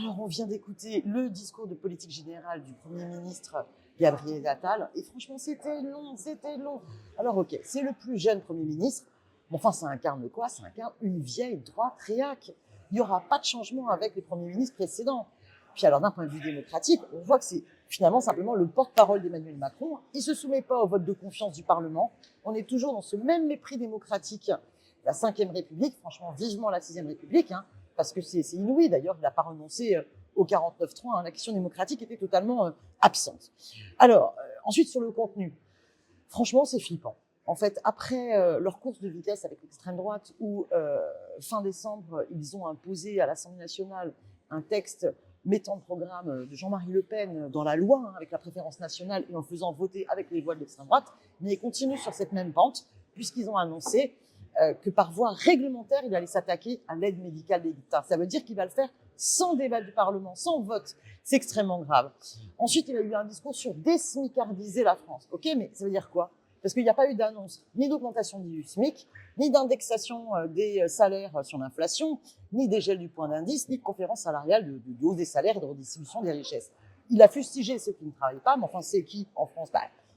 Alors, on vient d'écouter le discours de politique générale du Premier ministre Gabriel Attal, et franchement, c'était long, c'était long. Alors, ok, c'est le plus jeune Premier ministre, mais enfin, ça incarne quoi? Ça incarne une vieille droite réac. Il n'y aura pas de changement avec les premiers ministres précédents. Puis alors, d'un point de vue démocratique, on voit que c'est finalement simplement le porte-parole d'Emmanuel Macron. Il ne se soumet pas au vote de confiance du Parlement. On est toujours dans ce même mépris démocratique. La Ve République, franchement, vivement la Sixième République, hein, parce que c'est inouï. D'ailleurs, il n'a pas renoncé au 49.3. Hein, la question démocratique était totalement absente. Alors, ensuite, sur le contenu, franchement, c'est flippant. En fait, après leur course de vitesse avec l'extrême droite, où fin décembre, ils ont imposé à l'Assemblée nationale un texte mettant le programme de Jean-Marie Le Pen dans la loi, hein, avec la préférence nationale, et en faisant voter avec les voix de l'extrême droite, mais ils continuent sur cette même pente, puisqu'ils ont annoncé que par voie réglementaire, il allait s'attaquer à l'aide médicale de l'État. Ça veut dire qu'il va le faire sans débat du Parlement, sans vote. C'est extrêmement grave. Ensuite, il a eu un discours sur désmicardiser la France. Ok, mais ça veut dire quoi? Parce qu'il n'y a pas eu d'annonce ni d'augmentation du SMIC, ni d'indexation des salaires sur l'inflation, ni des gels du point d'indice, ni de conférence salariale de hausse des salaires et de redistribution des richesses. Il a fustigé ceux qui ne travaillent pas, mais enfin, c'est qui en France?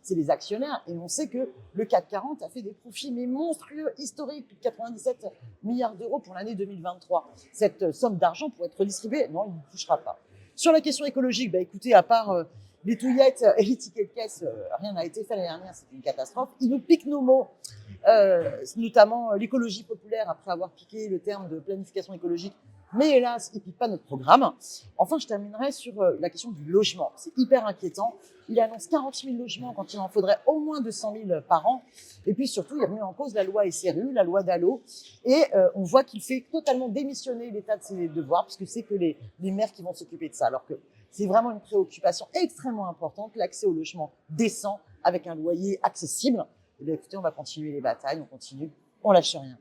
C'est les actionnaires. Et on sait que le CAC 40 a fait des profits mais monstrueux, historiques, plus de 97 milliards d'euros pour l'année 2023. Cette somme d'argent pourrait être redistribuée. Non, il ne touchera pas. Sur la question écologique, écoutez, à part les touillettes et les tickets de caisse, rien n'a été fait l'année dernière, c'est une catastrophe. Il nous pique nos mots, notamment l'écologie populaire, après avoir piqué le terme de planification écologique. Mais hélas, il ne pique pas notre programme. Enfin, je terminerai sur la question du logement. C'est hyper inquiétant. Il annonce 40 000 logements quand il en faudrait au moins 200 000 par an. Et puis surtout, il remet en cause la loi SRU, la loi DALLO. Et on voit qu'il fait totalement démissionner l'État de ses devoirs, parce que c'est que les maires qui vont s'occuper de ça. Alors que c'est vraiment une préoccupation extrêmement importante, l'accès au logement décent avec un loyer accessible. Et bien écoutez, on va continuer les batailles, on continue, on lâche rien.